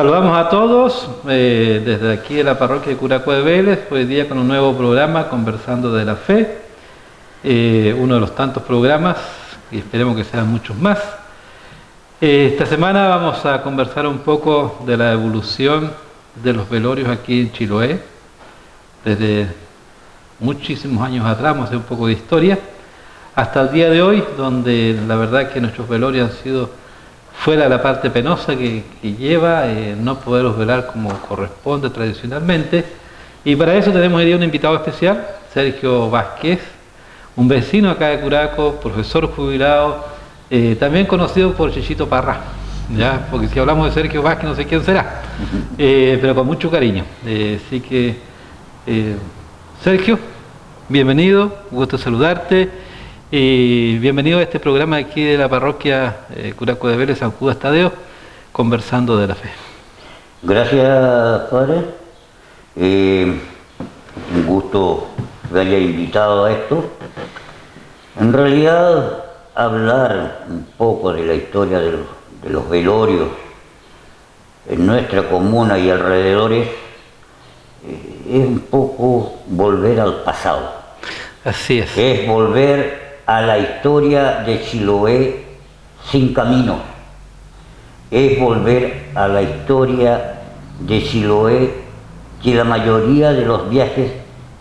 Saludamos a todos desde aquí de la parroquia de Curacó de Vélez, hoy día con un nuevo programa conversando de la fe, uno de los tantos programas y esperemos que sean muchos más. Esta semana vamos a conversar un poco de la evolución de los velorios aquí en Chiloé, desde muchísimos años atrás, vamos a hacer un poco de historia, hasta el día de hoy, donde la verdad que nuestros velorios han sido fuera de la parte penosa que lleva no poderlos velar como corresponde tradicionalmente. Y para eso tenemos hoy día un invitado especial, Sergio Vázquez, un vecino acá de Curacó, profesor jubilado, también conocido por Chichito Parra, ¿ya? Porque si hablamos de Sergio Vázquez no sé quién será, pero con mucho cariño. Así que, Sergio, bienvenido, gusto saludarte. Y bienvenido a este programa aquí de la parroquia Curacó de Vélez, San Judas Tadeo, conversando de la fe. Gracias, padre. Un gusto que me haya invitado a esto. En realidad, hablar un poco de la historia de los velorios en nuestra comuna y alrededores es un poco volver al pasado. Así es. Es volver a la historia de Chiloé sin camino. Es volver a la historia de Chiloé que la mayoría de los viajes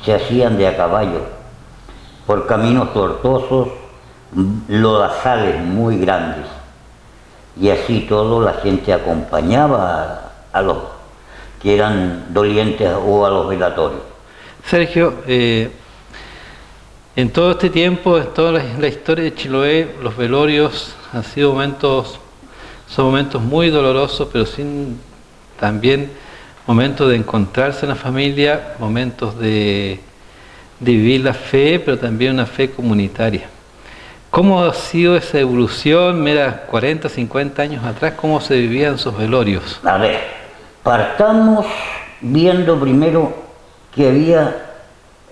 se hacían de a caballo, por caminos tortuosos, lodazales muy grandes. Y así todo la gente acompañaba a los que eran dolientes o a los velatorios. Sergio, en todo este tiempo, en toda la historia de Chiloé, los velorios han sido son momentos muy dolorosos, pero también momentos de encontrarse en la familia, momentos de vivir la fe, pero también una fe comunitaria. ¿Cómo ha sido esa evolución? Mira, 40, 50 años atrás, ¿cómo se vivían esos velorios? A ver, partamos viendo primero que había,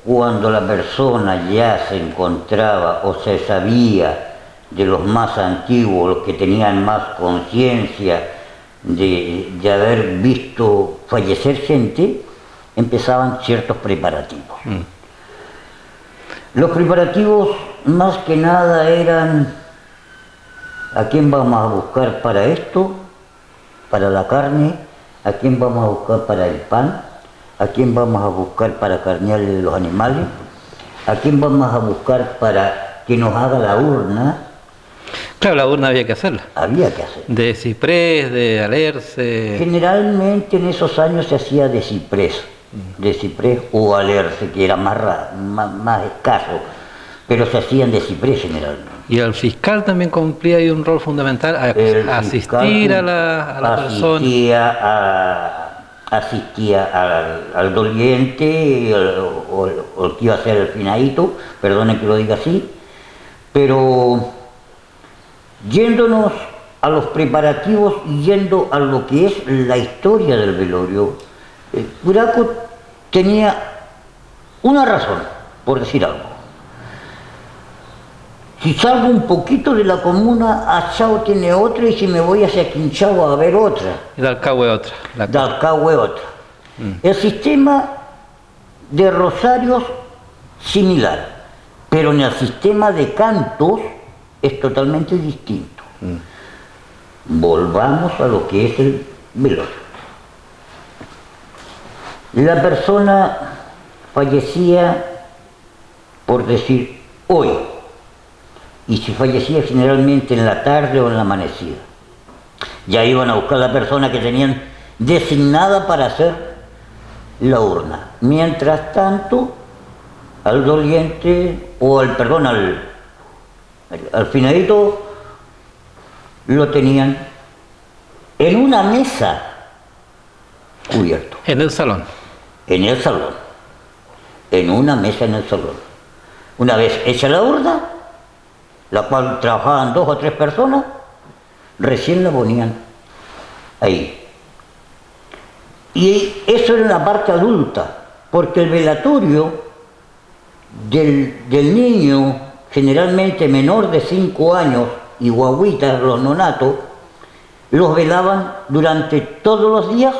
cuando la persona ya se encontraba o se sabía de los más antiguos, los que tenían más conciencia de haber visto fallecer gente, empezaban ciertos preparativos. Los preparativos más que nada eran: ¿a quién vamos a buscar para esto? Para la carne. ¿A quién vamos a buscar para el pan? ¿A quién vamos a buscar para carnearle los animales? ¿A quién vamos a buscar para que nos haga la urna? Claro, la urna había que hacerla. Había que hacerla. De ciprés, de alerce. Generalmente en esos años se hacía de ciprés o alerce, que era más escaso, pero se hacían de ciprés generalmente. Y el fiscal también cumplía ahí un rol fundamental, asistir a la persona. Asistía al doliente o el que iba a ser el finadito, perdonen que lo diga así, pero yéndonos a los preparativos y yendo a lo que es la historia del velorio, Curacó tenía una razón, por decir algo. Si salgo un poquito de la comuna, Achao tiene otra, y si me voy hacia Quinchao a ver otra. Y Dalcahue otra. Dalcahue otra. El sistema de rosarios similar, pero en el sistema de cantos es totalmente distinto. Volvamos a lo que es el velorio. La persona fallecía, por decir, hoy. Y si fallecía generalmente en la tarde o en la amanecida, ya iban a buscar a la persona que tenían designada para hacer la urna. Mientras tanto, al doliente, o al finadito, lo tenían en una mesa cubierto. En el salón. En el salón. En una mesa en el salón. Una vez hecha la urna, la cual trabajaban 2 o 3 personas, recién la ponían ahí. Y eso era la parte adulta, porque el velatorio del niño, generalmente menor de 5 años, y guaguitas, los nonatos, los velaban durante todos los días,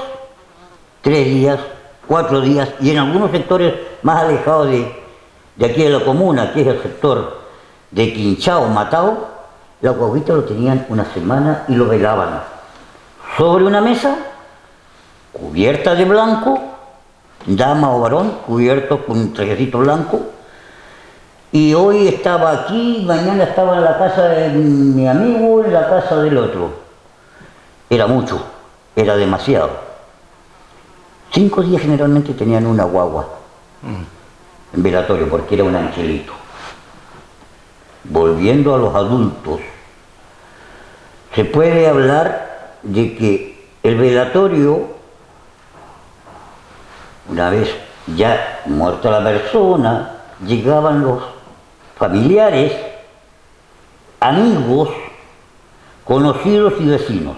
3 días, 4 días, y en algunos sectores más alejados de aquí de la comuna, que es el sector de Quinchao, Matao, la guaguita lo tenían una semana y lo velaban sobre una mesa, cubierta de blanco, dama o varón, cubierto con un trajecito blanco, y hoy estaba aquí, mañana estaba en la casa de mi amigo, en la casa del otro. Era mucho, era demasiado. 5 días generalmente tenían una guagua en velatorio, porque era un angelito. Volviendo a los adultos, se puede hablar de que el velatorio, una vez ya muerta la persona, llegaban los familiares, amigos, conocidos y vecinos,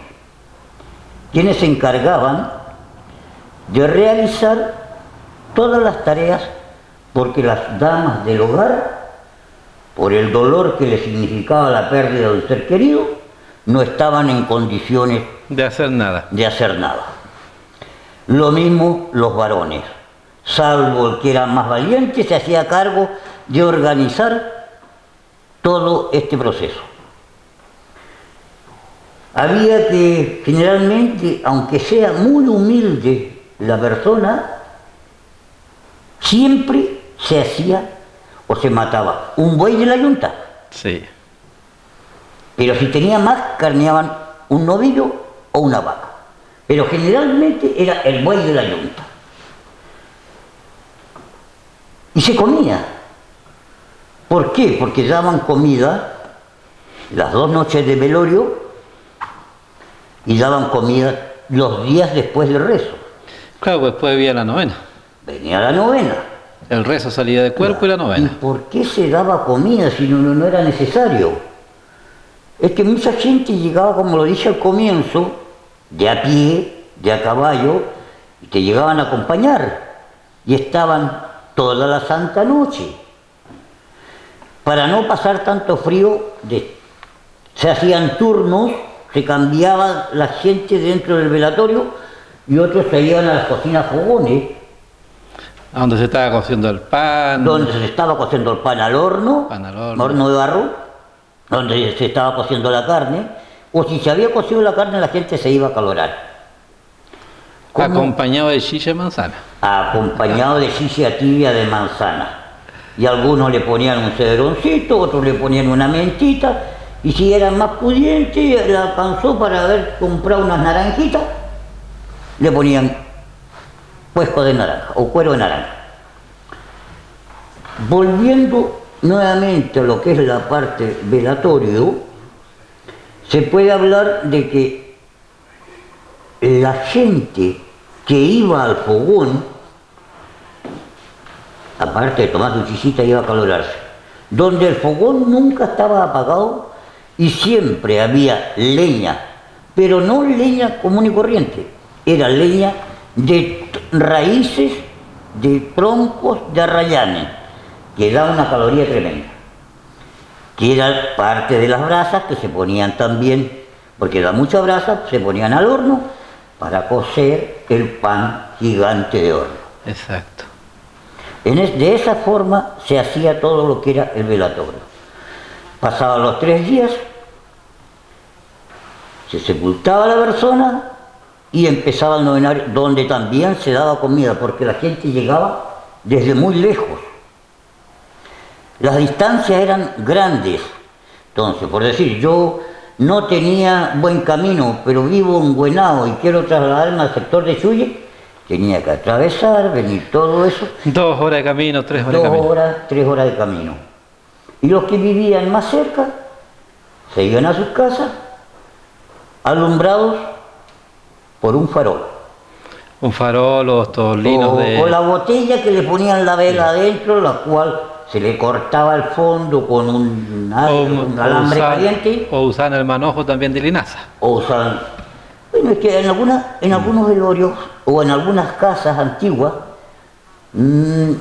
quienes se encargaban de realizar todas las tareas, porque las damas del hogar, por el dolor que les significaba la pérdida del ser querido, no estaban en condiciones De hacer nada. de hacer nada. Lo mismo los varones, salvo el que era más valiente, se hacía cargo de organizar todo este proceso. Había que, generalmente, aunque sea muy humilde la persona, siempre se hacía o se mataba un buey de la yunta. Sí. Pero si tenía más, carneaban un novillo o una vaca. Pero generalmente era el buey de la yunta. Y se comía. ¿Por qué? Porque daban comida las 2 noches de velorio y daban comida los días después del rezo. Claro, pues después había la novena. Venía la novena. El rezo salía de cuerpo y la ¿Y novena. por qué se daba comida si no era necesario? Es que mucha gente llegaba, como lo dije al comienzo, de a pie, de a caballo, y te llegaban a acompañar. Y estaban toda la santa noche. Para no pasar tanto frío, se hacían turnos, se cambiaba la gente dentro del velatorio y otros se iban a las cocinas fogones, A donde se estaba cociendo el pan. donde se estaba cociendo el pan al horno, Pan al horno. horno de barro, donde se estaba cociendo la carne, o si se había cocido la carne, la gente se iba a calorar. Acompañado de chicha y manzana. Acompañado de chicha tibia de manzana. Y algunos le ponían un cedroncito, otros le ponían una mentita, y si eran más pudientes, le alcanzó para haber comprado unas naranjitas, le ponían cuesco de naranja o cuero de naranja. Volviendo nuevamente a lo que es la parte velatorio, se puede hablar de que la gente que iba al fogón, aparte de tomar su chisita, iba a calorarse, donde el fogón nunca estaba apagado y siempre había leña, pero no leña común y corriente, era leña de raíces, de troncos de arrayanes, que da una caloría tremenda, que era parte de las brasas que se ponían también, porque da mucha brasa, se ponían al horno para cocer el pan gigante de horno. Exacto. De esa forma se hacía todo lo que era el velatorio. Pasaban los 3 días, se sepultaba la persona y empezaba el novenario, donde también se daba comida, porque la gente llegaba desde muy lejos. Las distancias eran grandes. Entonces, por decir, yo no tenía buen camino, pero vivo en Güenao y quiero trasladarme al sector de Chuye, tenía que atravesar, venir todo eso. 2 horas de camino, 3 horas de camino. 2 horas, 3 horas de camino. Y los que vivían más cerca se iban a sus casas, alumbrados por un farol. Un farol, los tolinos de... O la botella que le ponían la vela adentro, la cual se le cortaba el fondo con un alambre caliente. O usaban el manojo también de linaza. O usaban... Bueno, es que en algunos velorios o en algunas casas antiguas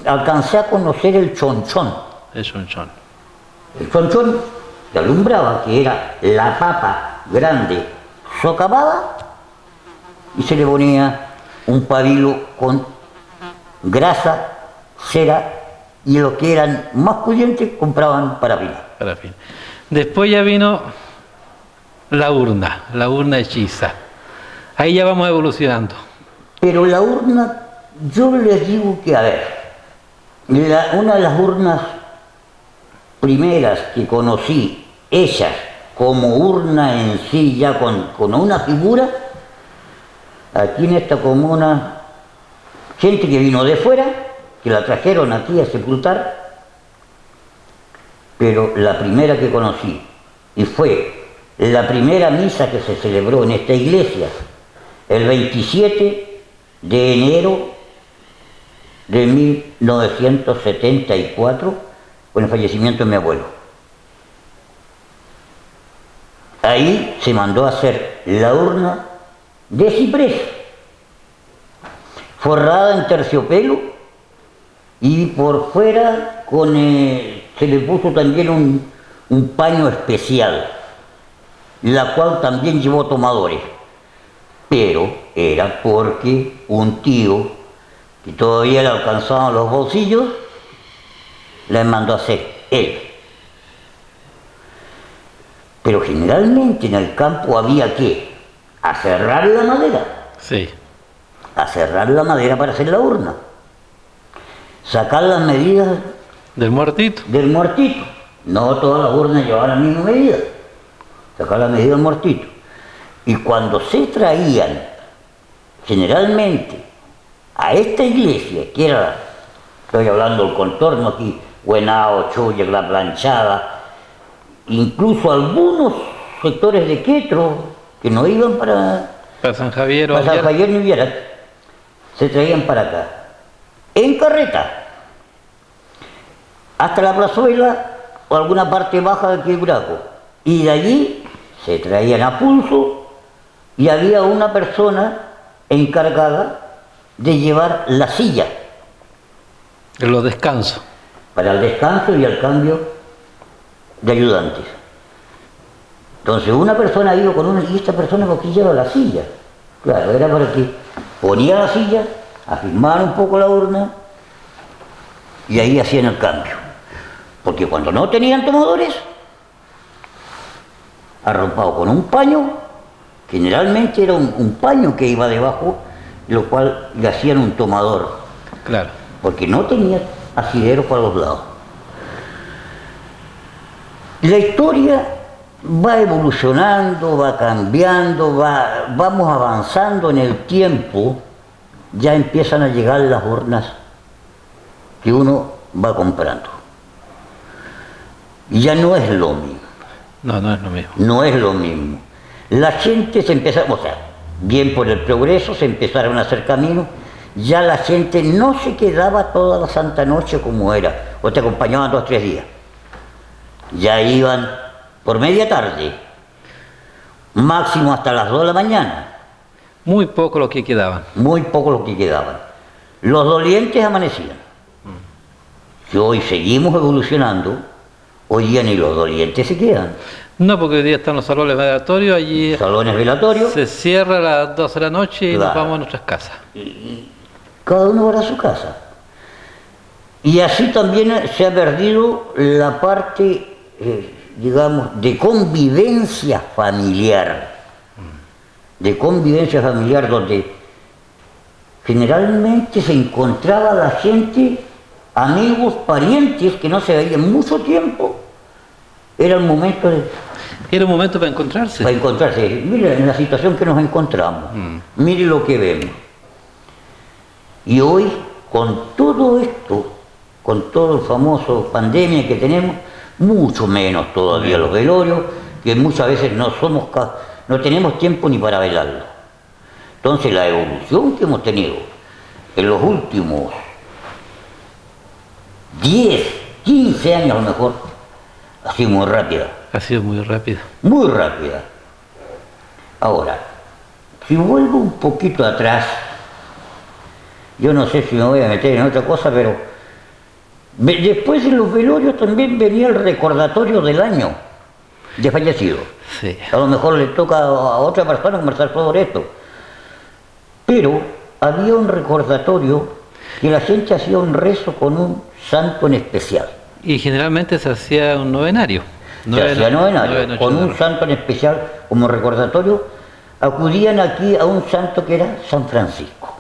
alcancé a conocer el chonchón. El chonchón. El chonchón que alumbraba, que era la papa grande socavada y se le ponía un pabilo con grasa, cera, y los que eran más pudientes compraban parafina. Parafina. Después ya vino la urna hechiza. Ahí ya vamos evolucionando. Pero la urna, yo les digo que, a ver, una de las urnas primeras que conocí, ellas como urna en sí, ya con una figura, aquí en esta comuna, gente que vino de fuera, que la trajeron aquí a sepultar, pero la primera que conocí, y fue la primera misa que se celebró en esta iglesia, el 27 de enero de 1974, con el fallecimiento de mi abuelo. Ahí se mandó a hacer la urna de ciprés, forrada en terciopelo, y por fuera se le puso también un paño especial, la cual también llevó tomadores, pero era porque un tío que todavía le alcanzaban los bolsillos la mandó a hacer él. Pero generalmente en el campo había que aserrar la madera. Sí. Aserrar la madera para hacer la urna. Sacar las medidas del muertito. No todas las urnas llevaban la misma medida. Sacar la medida del muertito. Y cuando se traían, generalmente, a esta iglesia, que era, estoy hablando del contorno aquí, Huenao, Choya, La Planchada, incluso algunos sectores de Quetro, que no iban para San Javier ni Viera, se traían para acá, en carreta, hasta la plazuela o alguna parte baja de Quebraco, y de allí se traían a pulso, y había una persona encargada de llevar la silla. En los descansos. Para el descanso y el cambio de ayudantes. Entonces una persona iba con una, y esta persona porque lleva la silla. Claro, era para que ponía la silla, afirmaban un poco la urna y ahí hacían el cambio. Porque cuando no tenían tomadores, arropado con un paño, generalmente era un paño que iba debajo, lo cual le hacían un tomador. Claro. Porque no tenía asideros para los lados. La historia va evolucionando, va cambiando, vamos avanzando en el tiempo, ya empiezan a llegar las urnas que uno va comprando. Y ya no es lo mismo. No, no es lo mismo. No es lo mismo. La gente se empezó, o sea, bien por el progreso, se empezaron a hacer caminos, ya la gente no se quedaba toda la Santa Noche como era, o te acompañaban 2 o 3 días. Ya iban por media tarde, máximo hasta las 2 de la mañana. Muy poco los que quedaban. Muy poco los que quedaban. Los dolientes amanecían. Que hoy seguimos evolucionando, hoy día ni los dolientes se quedan. No, porque hoy día están los salones velatorios, allí Salones velatorios. se cierra a las 12 de la noche y Claro. nos vamos a nuestras casas. Cada uno va a su casa. Y así también se ha perdido la parte, digamos, de convivencia familiar. De convivencia familiar donde generalmente se encontraba la gente, amigos, parientes que no se veían mucho tiempo. Era el momento Era un momento para encontrarse. para encontrarse. Mire en la situación que nos encontramos. Mire lo que vemos. Y hoy, con todo esto, con todo el famoso pandemia que tenemos, mucho menos todavía los velorios, que muchas veces no tenemos tiempo ni para velarlo. Entonces la evolución que hemos tenido en los últimos 10, 15 años a lo mejor, ha sido muy rápida. Ha sido muy rápido. Muy rápida. Ahora, si vuelvo un poquito atrás, yo no sé si me voy a meter en otra cosa, pero después de los velorios también venía el recordatorio del año de fallecido. Sí. A lo mejor le toca a otra persona conversar sobre esto. Pero había un recordatorio que la gente hacía un rezo con un santo en especial. Y generalmente se hacía un novenario. Se hacía novenario, con un santo en especial como recordatorio. Acudían aquí a un santo que era San Francisco,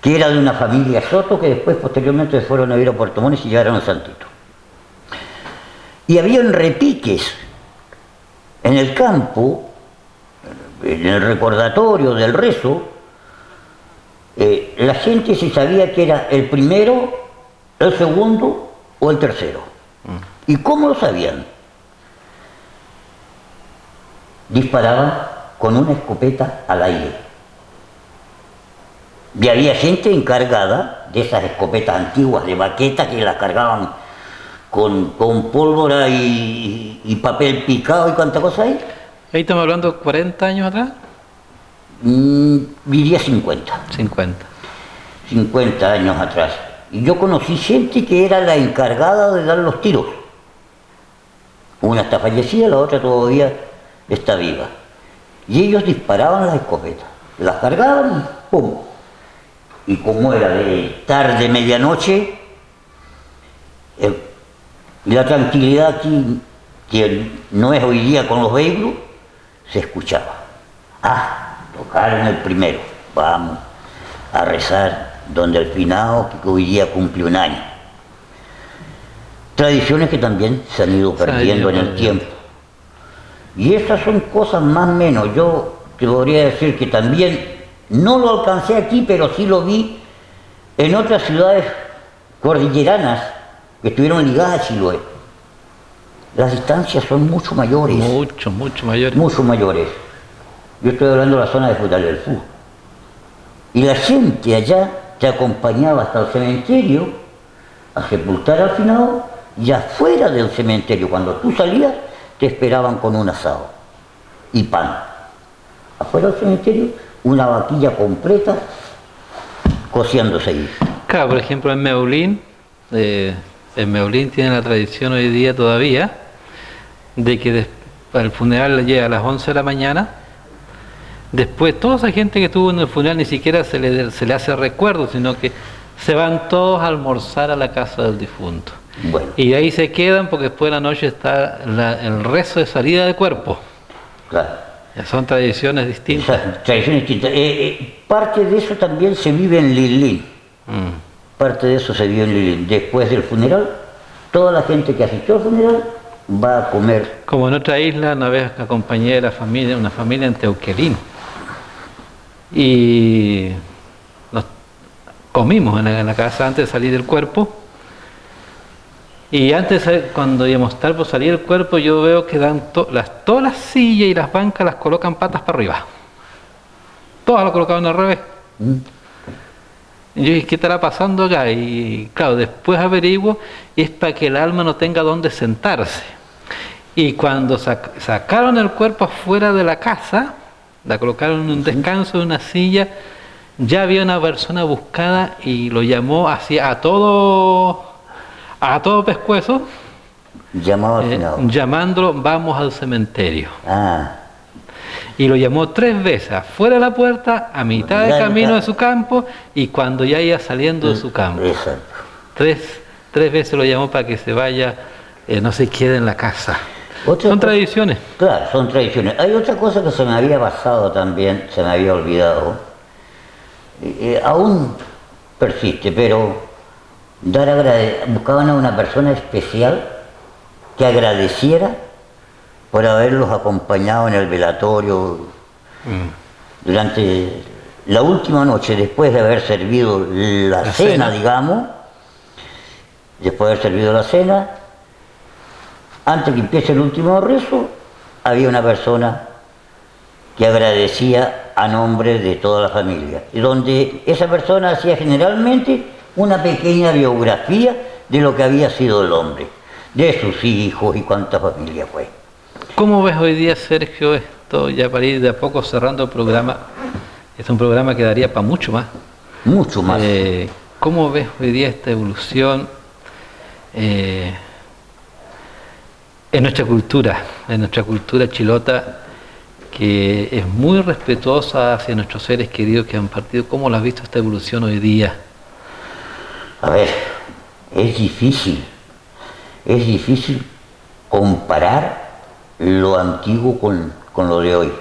que era de una familia Soto, que después posteriormente se fueron a vivir a Puerto Montt y se llegaron al santito. Y habían repiques en el campo, en el recordatorio del rezo. La gente se sabía que era el primero, el segundo o el tercero. ¿Y cómo lo sabían? Disparaban con una escopeta al aire. Y había gente encargada de esas escopetas antiguas de baqueta que las cargaban con pólvora y papel picado y cuánta cosa hay. Ahí estamos hablando de 40 años atrás. Diría 50. 50 años atrás. Y yo conocí gente que era la encargada de dar los tiros. Una está fallecida, la otra todavía está viva. Y ellos disparaban las escopetas, las cargaban y ¡pum! Y como era de tarde, medianoche, la tranquilidad aquí, que no es hoy día con los vehículos, se escuchaba. Tocaron el primero, vamos a rezar donde el finado que hoy día cumple un año. Tradiciones que también se han ido perdiendo en el tiempo. Y esas son cosas más o menos. Yo te podría decir que también no lo alcancé aquí, pero sí lo vi en otras ciudades cordilleranas que estuvieron ligadas a Chiloé. Las distancias son mucho mayores. Mucho mayores. Mucho mayores. Yo estoy hablando de la zona de Frutal del Sur. Y la gente allá te acompañaba hasta el cementerio a sepultar al finado, y afuera del cementerio, cuando tú salías, te esperaban con un asado y pan. Afuera del cementerio, una vaquilla completa cociéndose ahí. Claro, por ejemplo en Meulín tiene la tradición hoy día todavía de que el funeral llega a las 11 de la mañana. Después toda esa gente que estuvo en el funeral ni siquiera se le hace recuerdo, sino que se van todos a almorzar a la casa del difunto. Bueno. Y ahí se quedan porque después de la noche está el rezo de salida de cuerpo. Claro. Son tradiciones distintas. Tradiciones distintas. Parte de eso también se vive en Lilín. Parte de eso se vive en Lilín. Después del funeral, toda la gente que asistió al funeral va a comer. Como en otra isla, una vez acompañé a una familia en Teuquelín. Y nos comimos en la casa antes de salir del cuerpo. Y antes, cuando íbamos a estar por salir del cuerpo, yo veo que dan todas las sillas y las bancas las colocan patas para arriba. Todas las colocaban al revés. Y yo dije, ¿qué estará pasando acá? Y claro, después averiguo, es para que el alma no tenga dónde sentarse. Y cuando sacaron el cuerpo afuera de la casa, la colocaron en un descanso de una silla, ya había una persona buscada y lo llamó hacia a todo pescuezo, llamándolo, vamos al cementerio. Y lo llamó 3 veces, afuera de la puerta, a mitad de camino de su campo y cuando ya iba saliendo de su campo. Tres veces lo llamó para que se vaya, no se quede en la casa. Son tradiciones. Claro, son tradiciones. Hay otra cosa que se me había pasado también, se me había olvidado. Aún persiste, pero buscaban a una persona especial que agradeciera por haberlos acompañado en el velatorio durante la última noche, después de haber servido la cena, digamos, después de haber servido la cena, antes que empiece el último rezo, había una persona que agradecía a nombre de toda la familia, y donde esa persona hacía generalmente una pequeña biografía de lo que había sido el hombre, de sus hijos y cuánta familia fue. ¿Cómo ves hoy día, Sergio, esto ya para ir de a poco cerrando el programa? Es un programa que daría para mucho más. Mucho más. ¿Cómo ves hoy día esta evolución? en nuestra cultura chilota, que es muy respetuosa hacia nuestros seres queridos que han partido. ¿Cómo lo has visto esta evolución hoy día? A ver, es difícil comparar lo antiguo con lo de hoy.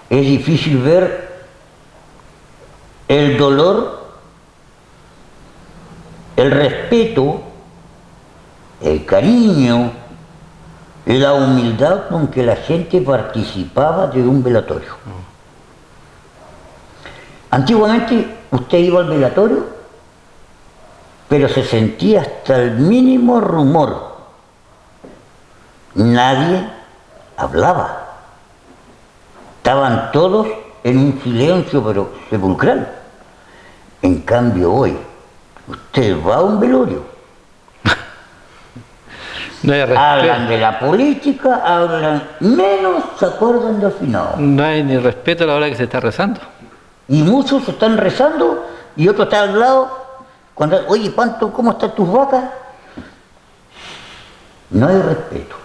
Es difícil ver el dolor, el respeto, el cariño, la humildad con que la gente participaba de un velatorio. Antiguamente usted iba al velatorio, pero se sentía hasta el mínimo rumor. Nadie hablaba. Estaban todos en un silencio pero sepulcral. En cambio hoy, usted va a un velorio. No hay Hablan de la política, hablan menos, se acuerdan del final. No hay ni respeto a la hora que se está rezando. Y muchos están rezando y otros están al lado. Cuando, oye, Panto, ¿cómo están tus vacas? No hay respeto.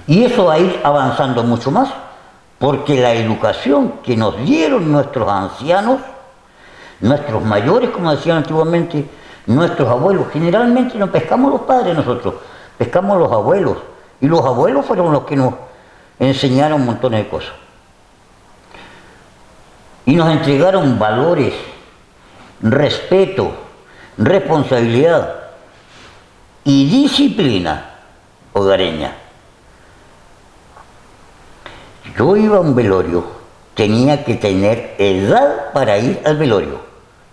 Y eso va a ir avanzando mucho más, porque la educación que nos dieron nuestros ancianos, nuestros mayores, como decían antiguamente, nuestros abuelos, generalmente no pescamos los padres nosotros, pescamos los abuelos, y los abuelos fueron los que nos enseñaron montones de cosas. Y nos entregaron valores, respeto, responsabilidad y disciplina hogareña. Yo iba a un velorio, tenía que tener edad para ir al velorio,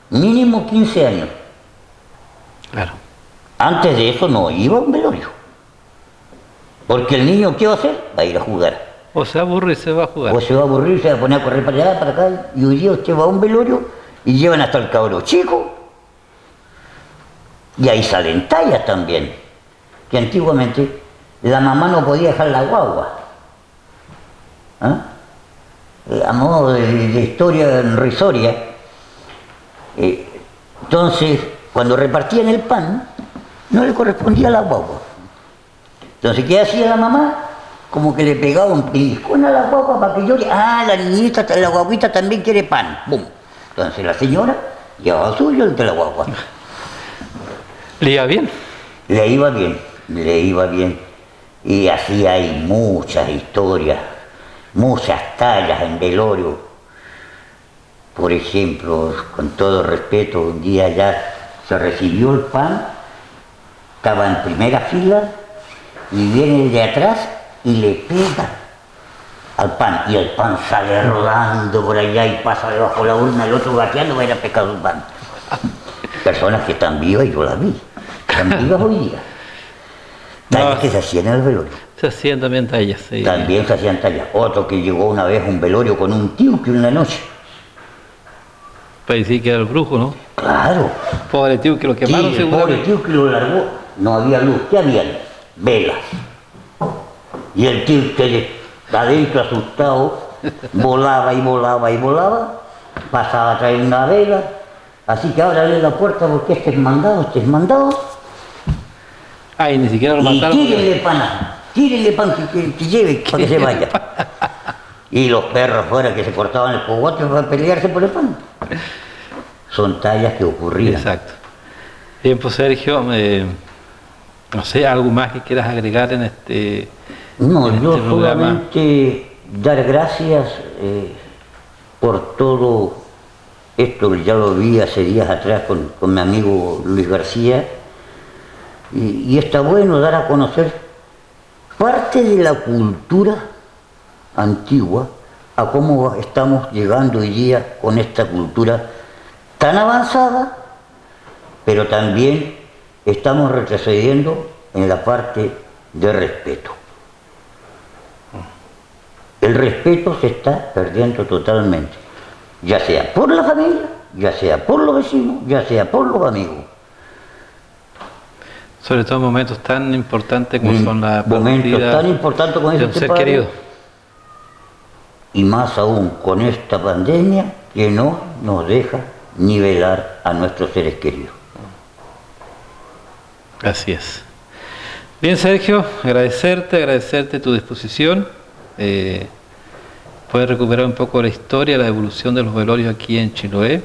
mínimo 15 años. Claro. Antes de eso no iba a un velorio, porque el niño, ¿qué va a hacer? Va a ir a jugar. O se aburre y se va a jugar. O se va a aburrir, se va a poner a correr para allá, para acá, y hoy día usted va a un velorio y llevan hasta el cabro chico. Y ahí salen tallas también, que antiguamente la mamá no podía dejar la guagua. ¿Ah? A modo de historia risoria. Entonces, cuando repartían el pan, no le correspondía a la guagua. Entonces, ¿qué hacía la mamá? Como que le pegaba un pellizcón a la guagua para que llore. Ah, la niñita, la guaguita también quiere pan. ¡Bum! Entonces la señora llevaba suyo el de la guagua. ¿Le iba bien? Le iba bien. Y así hay muchas historias, muchas tallas en velorio. Por ejemplo, con todo respeto, un día ya se recibió el pan, estaba en primera fila y viene el de atrás y le pega al pan. Y el pan sale rodando por allá y pasa debajo de la urna, el otro gateando va a ir a pescar el pan. Personas que están vivas, y yo las vi, están vivas hoy día. Tallas que se hacían en el velorio. Se hacían también tallas, sí. También se hacían tallas. Otro que llegó una vez a un velorio con un tío que una noche. Para decir que era el brujo, ¿no? Claro. Pobre tío que lo quemaron, Sí, el pobre seguramente. tío que lo largó. No había luz. ¿Qué habían? Velas. Y el tío que adentro asustado volaba y volaba y volaba. Pasaba a traer una vela. Así que ábrale la puerta porque este es mandado. Ay, ni siquiera lo Y mataron. tírenle pan que lleve para que se vaya. Y los perros fuera que se cortaban el cogote para pelearse por el pan. Son tallas que ocurrían. Exacto. Bien, pues Sergio, no sé, algo más que quieras agregar en este, No, en yo este programa. solamente dar gracias por todo esto, que ya lo vi hace días atrás con mi amigo Luis García, y está bueno dar a conocer parte de la cultura antigua a cómo estamos llegando hoy día con esta cultura tan avanzada, pero también estamos retrocediendo en la parte de respeto. El respeto se está perdiendo totalmente, ya sea por la familia, ya sea por los vecinos, ya sea por los amigos. Sobre todo en momentos tan importantes como son la Momentos partida tan importantes como de ese un ser padre, querido. y más aún con esta pandemia que no nos deja ni velar a nuestros seres queridos. Así es. Bien, Sergio, agradecerte tu disposición. Poder recuperar un poco la historia, la evolución de los velorios aquí en Chiloé.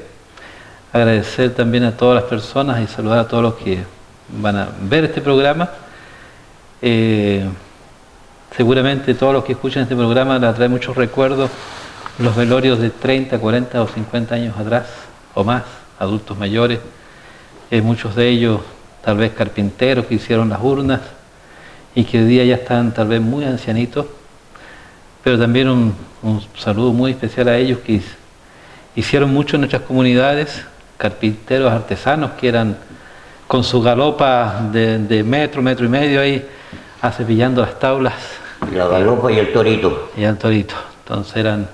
Agradecer también a todas las personas y saludar a todos los que van a ver este programa. Seguramente todos los que escuchan este programa les trae muchos recuerdos, los velorios de 30, 40 o 50 años atrás o más, adultos mayores, muchos de ellos tal vez carpinteros que hicieron las urnas y que hoy día ya están tal vez muy ancianitos, pero también un saludo muy especial a ellos que hicieron mucho en nuestras comunidades, carpinteros artesanos que eran con su galopa de metro y medio ahí acepillando las tablas. La galopa y el torito. Y el torito. Entonces eran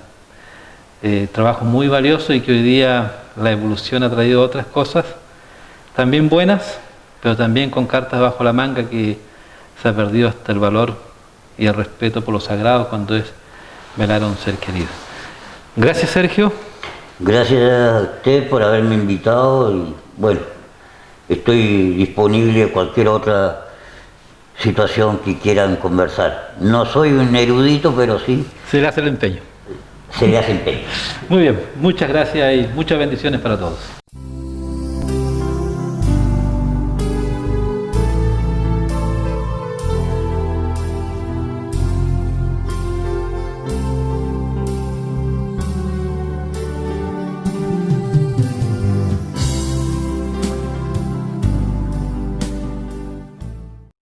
trabajos muy valiosos y que hoy día la evolución ha traído otras cosas, también buenas, pero también con cartas bajo la manga que se ha perdido hasta el valor y el respeto por lo sagrado cuando es velar a un ser querido. Gracias, Sergio. Gracias a usted por haberme invitado y bueno, estoy disponible a cualquier otra situación que quieran conversar. No soy un erudito, pero sí. Se le hace el empeño. Se le hace empeño. Muy bien, muchas gracias y muchas bendiciones para todos.